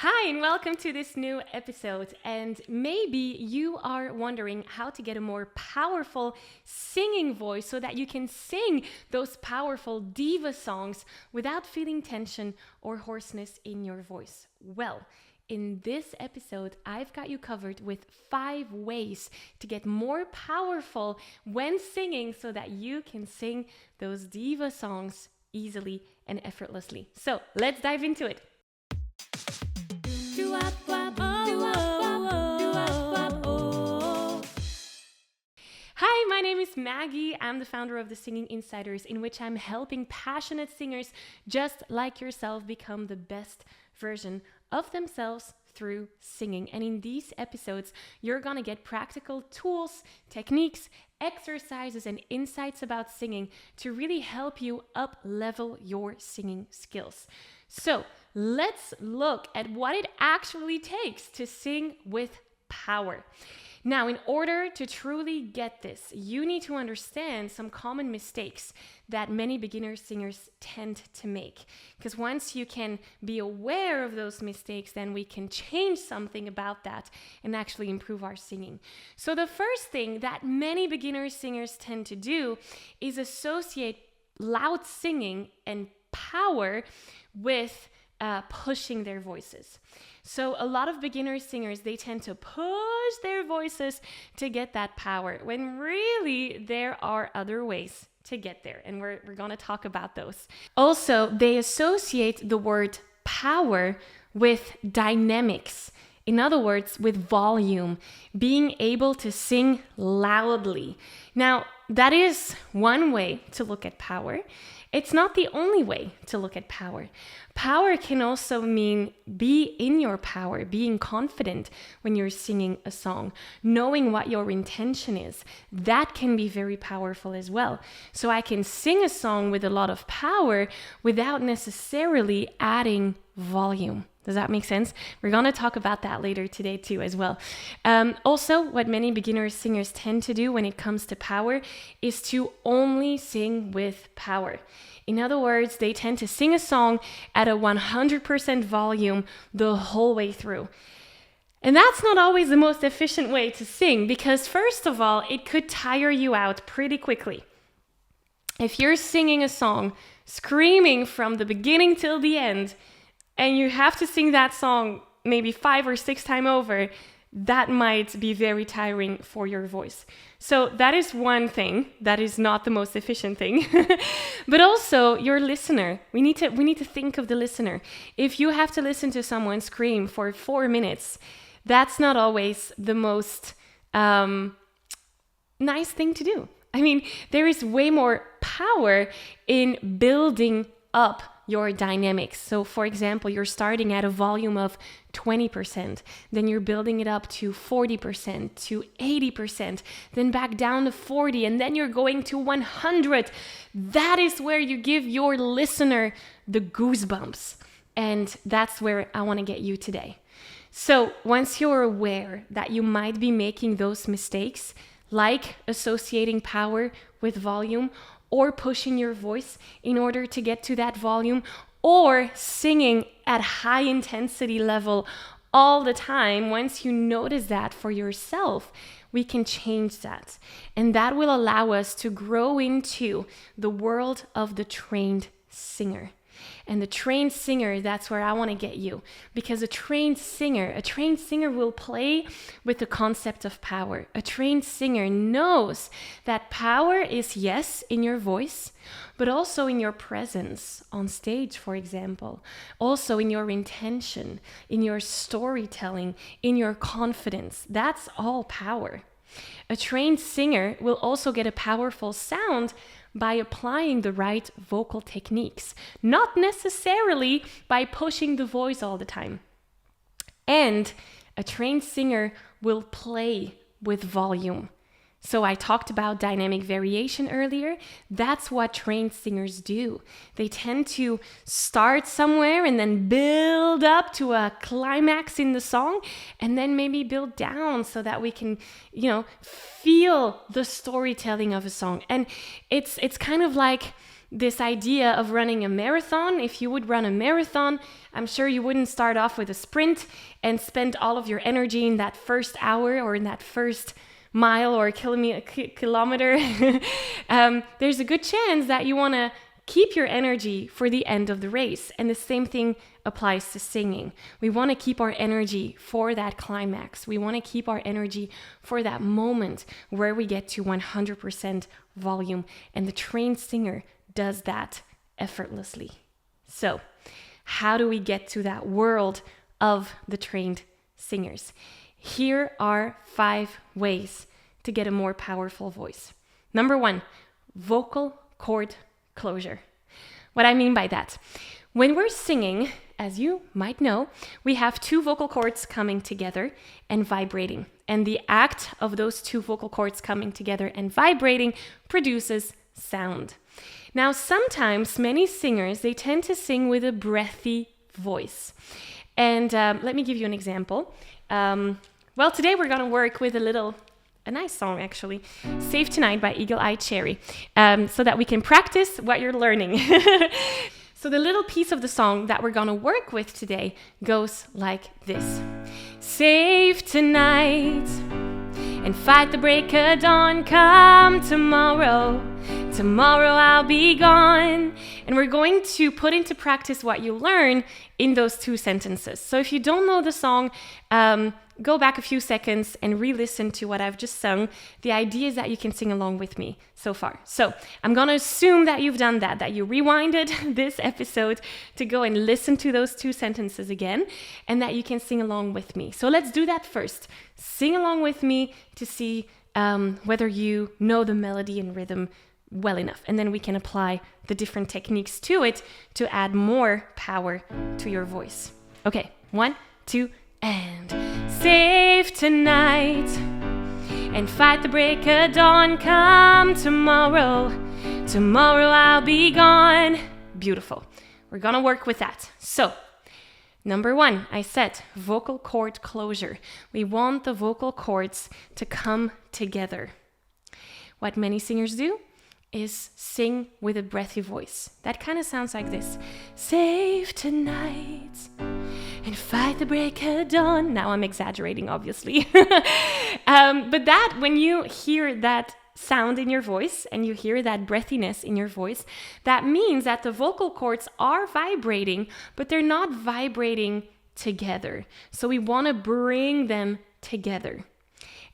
Hi, and welcome to this new episode. And maybe you are wondering how to get a more powerful singing voice so that you can sing those powerful diva songs without feeling tension or hoarseness in your voice. Well, in this episode, I've got you covered with 5 ways to get more powerful when singing so that you can sing those diva songs easily and effortlessly. So let's dive into it. Hi, my name is Maggie. I'm the founder of the Singing Insiders, in which I'm helping passionate singers just like yourself become the best version of themselves through singing. And in these episodes, you're gonna get practical tools, techniques, exercises, and insights about singing to really help you up-level your singing skills. So let's look at what it actually takes to sing with power. Now, in order to truly get this, you need to understand some common mistakes that many beginner singers tend to make. Because once you can be aware of those mistakes, then we can change something about that and actually improve our singing. So the first thing that many beginner singers tend to do is associate loud singing and power with pushing their voices. So a lot of beginner singers, they tend to push their voices to get that power, when really there are other ways to get there. And we're going to talk about those. Also, they associate the word power with dynamics. In other words, with volume, being able to sing loudly. Now, that is one way to look at power. It's not the only way to look at power. Power can also mean be in your power, being confident when you're singing a song, knowing what your intention is. That can be very powerful as well. So I can sing a song with a lot of power without necessarily adding volume. Does that make sense? We're going to talk about that later today too as well. Also, what many beginner singers tend to do when it comes to power is to only sing with power. In other words, they tend to sing a song at a 100% volume the whole way through. And that's not always the most efficient way to sing because, first of all, it could tire you out pretty quickly. If you're singing a song, screaming from the beginning till the end, and you have to sing that song maybe 5 or 6 times over, that might be very tiring for your voice. So that is one thing that is not the most efficient thing. But also your listener. We need to think of the listener. If you have to listen to someone scream for 4 minutes, that's not always the most nice thing to do. I mean, there is way more power in building up your dynamics. So for example, you're starting at a volume of 20%, then you're building it up to 40%, to 80%, then back down to 40, and then you're going to 100. That is where you give your listener the goosebumps. And that's where I want to get you today. So once you're aware that you might be making those mistakes, like associating power with volume, or pushing your voice in order to get to that volume, or singing at high intensity level all the time, once you notice that for yourself, we can change that. And that will allow us to grow into the world of the trained singer. And the trained singer, that's where I want to get you. Because a trained singer will play with the concept of power. A trained singer knows that power is, yes, in your voice, but also in your presence on stage, for example. Also in your intention, in your storytelling, in your confidence. That's all power. A trained singer will also get a powerful sound by applying the right vocal techniques, not necessarily by pushing the voice all the time. And a trained singer will play with volume. So I talked about dynamic variation earlier. That's what trained singers do. They tend to start somewhere and then build up to a climax in the song and then maybe build down so that we can, feel the storytelling of a song. And it's kind of like this idea of running a marathon. If you would run a marathon, I'm sure you wouldn't start off with a sprint and spend all of your energy in that first hour or in that first mile or kilometer. There's a good chance that you want to keep your energy for the end of the race. And the same thing applies to singing. We want to keep our energy for that climax. We want to keep our energy for that moment where we get to 100% volume. And the trained singer does that effortlessly. So, how do we get to that world of the trained singers? Here are 5 ways to get a more powerful voice. Number 1, vocal cord closure. What I mean by that, when we're singing, as you might know, we have 2 vocal cords coming together and vibrating. And the act of those 2 vocal cords coming together and vibrating produces sound. Now, sometimes many singers, they tend to sing with a breathy voice. And let me give you an example. Well, today we're going to work with a nice song actually, Save Tonight by Eagle Eye Cherry, so that we can practice what you're learning. So the little piece of the song that we're going to work with today goes like this. Save tonight and fight the break of dawn. Come tomorrow, tomorrow I'll be gone. And we're going to put into practice what you learn in those 2 sentences. So if you don't know the song, go back a few seconds and re-listen to what I've just sung. The idea is that you can sing along with me so far. So I'm going to assume that you've done that you rewinded this episode to go and listen to those 2 sentences again, and that you can sing along with me. So let's do that first. Sing along with me to see whether you know the melody and rhythm well enough. And then we can apply the different techniques to it to add more power to your voice. Okay, 1, 2, and save tonight and fight the break of dawn. Come tomorrow, tomorrow I'll be gone. Beautiful. We're gonna work with that. So, number 1, I said vocal cord closure. We want the vocal cords to come together. What many singers do is sing with a breathy voice. That kind of sounds like this. Save tonight and fight the break of dawn. Now I'm exaggerating, obviously. But that, when you hear that sound in your voice and you hear that breathiness in your voice, that means that the vocal cords are vibrating, but they're not vibrating together. So we want to bring them together.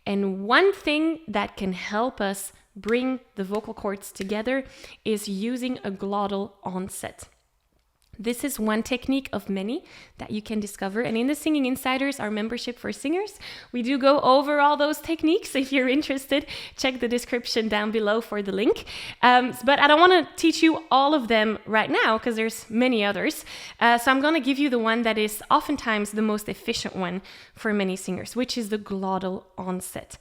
And one thing that can help us bring the vocal cords together is using a glottal onset. This is one technique of many that you can discover. And in the Singing Insiders, our membership for singers, we do go over all those techniques. If you're interested, check the description down below for the link. But I don't want to teach you all of them right now because there's many others. So I'm going to give you the one that is oftentimes the most efficient one for many singers, which is the glottal onset.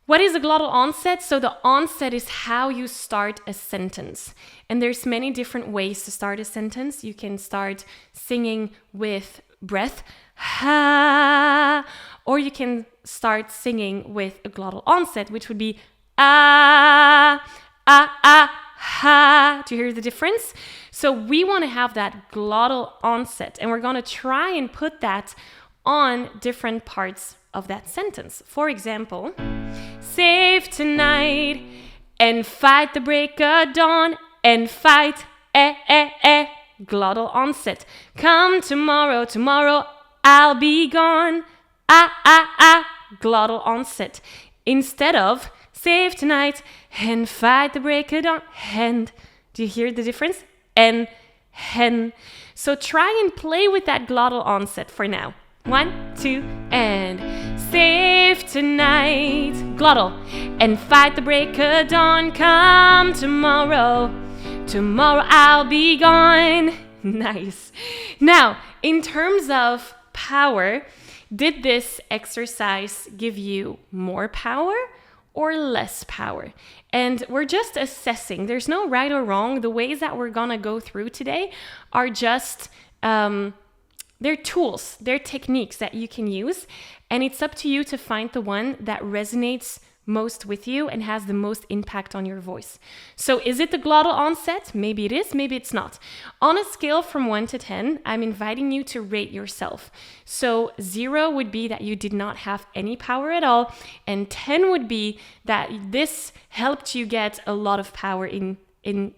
What is a glottal onset? So the onset is how you start a sentence. And there's many different ways to start a sentence. You can start singing with breath, ha, or you can start singing with a glottal onset, which would be ah, ah, ah, ha. Do you hear the difference? So we want to have that glottal onset, and we're going to try and put that on different parts of that sentence. For example, save tonight and fight the break of dawn and fight, glottal onset. Come tomorrow, tomorrow I'll be gone, glottal onset. Instead of save tonight and fight the break of dawn, and do you hear the difference? And hen. So try and play with that glottal onset for now. 1, 2, and save tonight, glottal, and fight the break of dawn. Come tomorrow, tomorrow I'll be gone. Nice. Now, in terms of power, did this exercise give you more power or less power? And we're just assessing. There's no right or wrong. The ways that we're gonna go through today are just they're tools, they're techniques that you can use, and it's up to you to find the one that resonates most with you and has the most impact on your voice. So is it the glottal onset? Maybe it is, maybe it's not. On a scale from 1 to 10, I'm inviting you to rate yourself. So 0 would be that you did not have any power at all, and 10 would be that this helped you get a lot of power in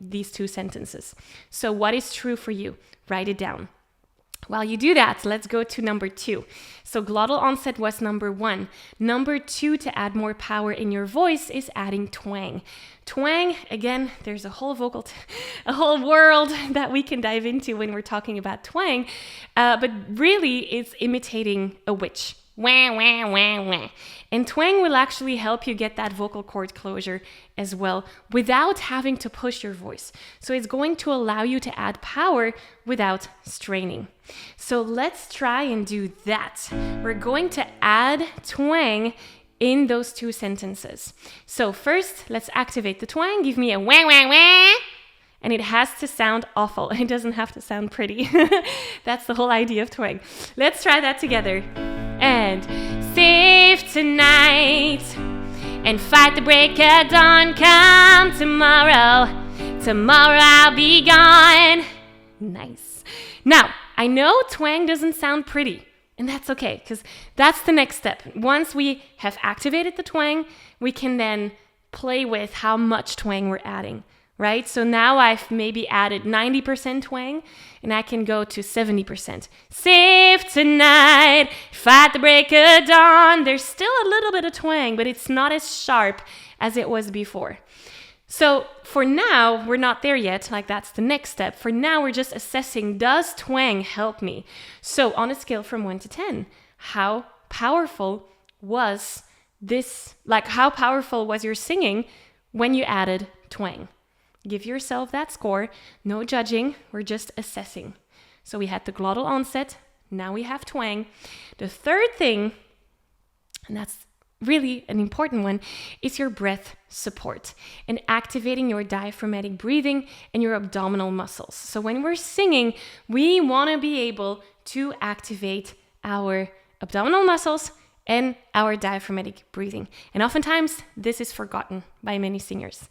these 2 sentences. So what is true for you? Write it down. While you do that, let's go to number 2. So glottal onset was number 1. Number 2 to add more power in your voice is adding twang. Twang, again, there's a whole a whole world that we can dive into when we're talking about twang, but really it's imitating a witch. Wah, wah, wah, wah. And twang will actually help you get that vocal cord closure as well without having to push your voice. So it's going to allow you to add power without straining. So let's try and do that. We're going to add twang in those 2 sentences. So first, let's activate the twang. Give me a wah, wah, wah. And it has to sound awful. It doesn't have to sound pretty. That's the whole idea of twang. Let's try that together. And safe tonight and fight the break of dawn. Come tomorrow. Tomorrow I'll be gone. Nice. Now, I know twang doesn't sound pretty, and that's okay, because that's the next step. Once we have activated the twang, we can then play with how much twang we're adding. Right? So now I've maybe added 90% twang, and I can go to 70%. Safe tonight, fight the break of dawn. There's still a little bit of twang, but it's not as sharp as it was before. So for now, we're not there yet. Like, that's the next step. For now, we're just assessing, does twang help me? So on a scale from 1 to 10, how powerful was this? Like, how powerful was your singing when you added twang? Give yourself that score. No judging. We're just assessing. So we had the glottal onset. Now we have twang. The third thing, and that's really an important one, is your breath support and activating your diaphragmatic breathing and your abdominal muscles. So when we're singing, we want to be able to activate our abdominal muscles and our diaphragmatic breathing. And oftentimes, this is forgotten by many singers.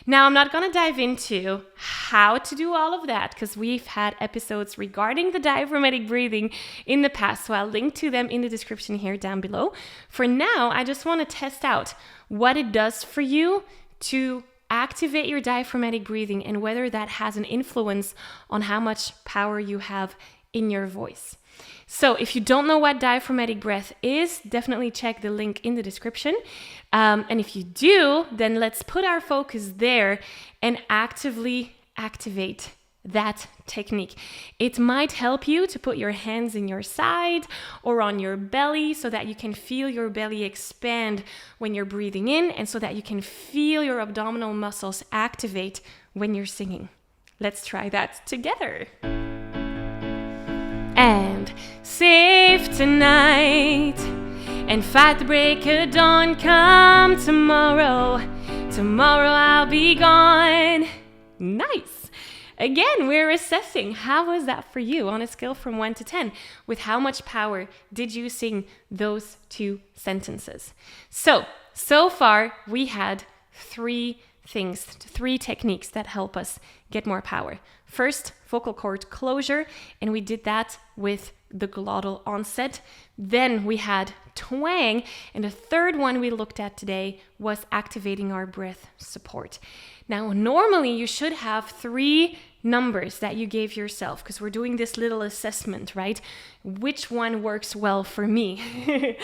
Now, I'm not going to dive into how to do all of that, because we've had episodes regarding the diaphragmatic breathing in the past, so I'll link to them in the description here down below. For now, I just want to test out what it does for you to activate your diaphragmatic breathing and whether that has an influence on how much power you have in your voice. So if you don't know what diaphragmatic breath is, definitely check the link in the description. And if you do, then let's put our focus there and actively activate that technique. It might help you to put your hands in your side or on your belly so that you can feel your belly expand when you're breathing in, and so that you can feel your abdominal muscles activate when you're singing. Let's try that together. And safe tonight and fight the break of dawn. Come tomorrow. Tomorrow I'll be gone. Nice. Again, we're assessing, how was that for you on a scale from 1 to 10? With how much power did you sing those 2 sentences? So far we had 3 things, 3 techniques that help us get more power. First, vocal cord closure, and we did that with the glottal onset. Then we had twang, and the third one we looked at today was activating our breath support. Now, normally you should have 3 numbers that you gave yourself, because we're doing this little assessment, right? Which one works well for me?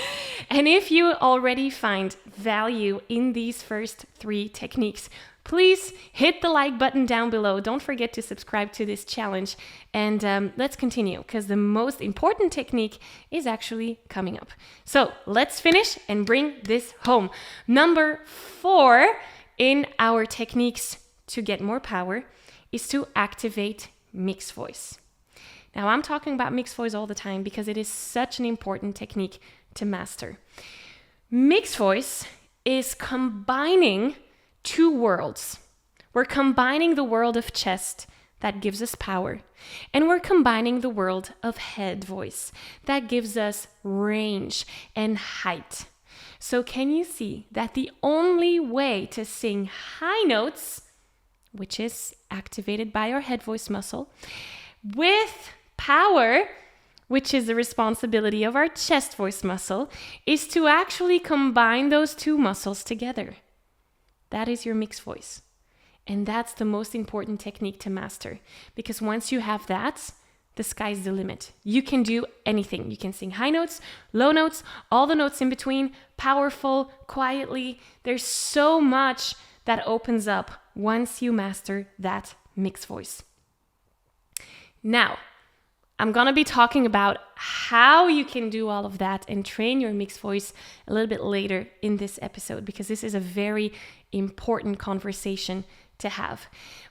And if you already find value in these first 3 techniques, please hit the like button down below. Don't forget to subscribe to this challenge, and let's continue, because the most important technique is actually coming up. So let's finish and bring this home. Number 4 in our techniques to get more power is to activate mixed voice. Now, I'm talking about mixed voice all the time because it is such an important technique to master. Mixed voice is combining 2 worlds. We're combining the world of chest that gives us power, and we're combining the world of head voice that gives us range and height. So can you see that the only way to sing high notes, which is activated by our head voice muscle, with power, which is the responsibility of our chest voice muscle, is to actually combine those two muscles together. That is your mixed voice. And that's the most important technique to master, because once you have that, the sky's the limit. You can do anything. You can sing high notes, low notes, all the notes in between, powerful, quietly. There's so much that opens up once you master that mixed voice. Now, I'm going to be talking about how you can do all of that and train your mixed voice a little bit later in this episode, because this is a very important conversation to have.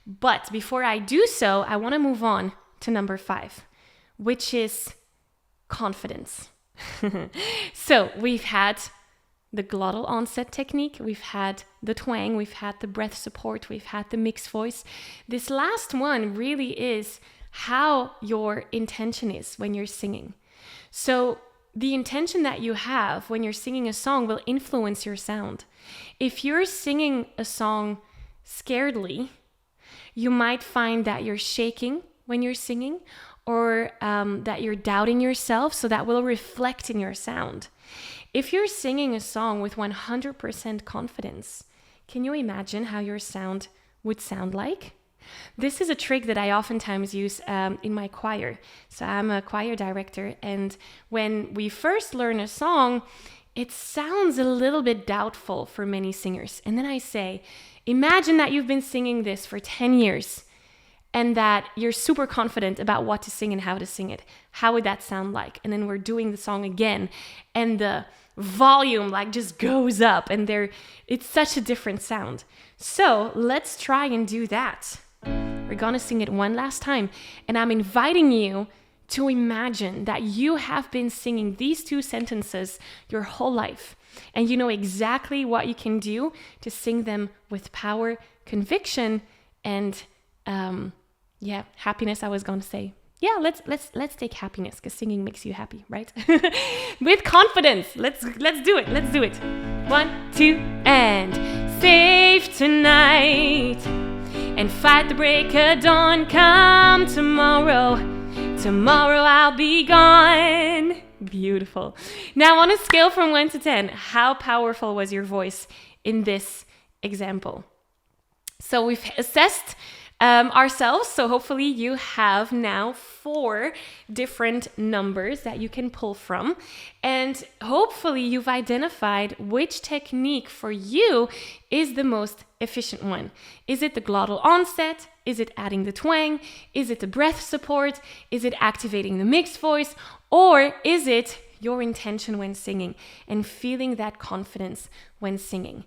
But before I do so, I want to move on to number 5, which is confidence. So we've had the glottal onset technique, we've had the twang, we've had the breath support, we've had the mixed voice. This last one really is how your intention is when you're singing. So the intention that you have when you're singing a song will influence your sound. If you're singing a song scaredly, you might find that you're shaking when you're singing, or that you're doubting yourself, so that will reflect in your sound. If you're singing a song with 100% confidence, can you imagine how your sound would sound like? This is a trick that I oftentimes use in my choir. So I'm a choir director, and when we first learn a song, it sounds a little bit doubtful for many singers. And then I say, imagine that you've been singing this for 10 years and that you're super confident about what to sing and how to sing it. How would that sound like? And then we're doing the song again, and the volume like just goes up, and it's such a different sound. So let's try and do that. We're gonna sing it one last time, and I'm inviting you to imagine that you have been singing these 2 sentences your whole life, and you know exactly what you can do to sing them with power, conviction, and happiness. I was gonna say, let's take happiness, because singing makes you happy, right? With confidence. Let's do it. 1, 2, and safe tonight, and fight the break of dawn. Come tomorrow I'll be gone. Beautiful. Now, on a scale from 1 to 10, how powerful was your voice in this example? So we've assessed ourselves. So hopefully you have now 4 different numbers that you can pull from. And hopefully you've identified which technique for you is the most efficient one. Is it the glottal onset? Is it adding the twang? Is it the breath support? Is it activating the mixed voice? Or is it your intention when singing and feeling that confidence when singing?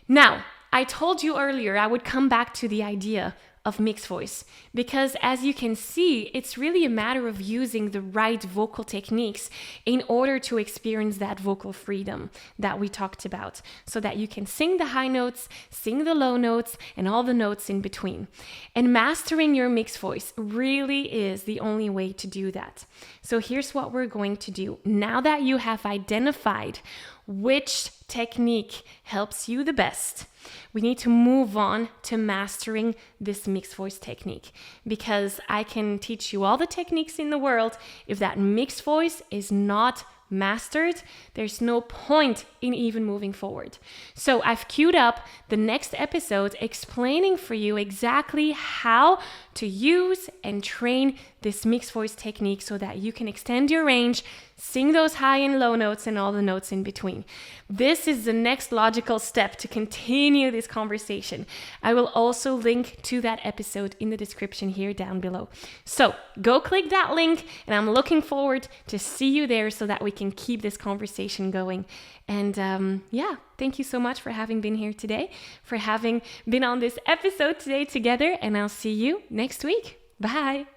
Now, I told you earlier I would come back to the idea of mixed voice, because as you can see, it's really a matter of using the right vocal techniques in order to experience that vocal freedom that we talked about, so that you can sing the high notes, sing the low notes, and all the notes in between. And mastering your mixed voice really is the only way to do that. So here's what we're going to do. Now that you have identified which technique helps you the best, we need to move on to mastering this mixed voice technique, because I can teach you all the techniques in the world. If that mixed voice is not mastered, there's no point in even moving forward. So I've queued up the next episode explaining for you exactly how to use and train this mixed voice technique so that you can extend your range, sing those high and low notes and all the notes in between. This is the next logical step to continue this conversation. I will also link to that episode in the description here down below. So go click that link, and I'm looking forward to see you there so that we can keep this conversation going. And thank you so much for having been here today, for having been on this episode today together, and I'll see you next week. Bye.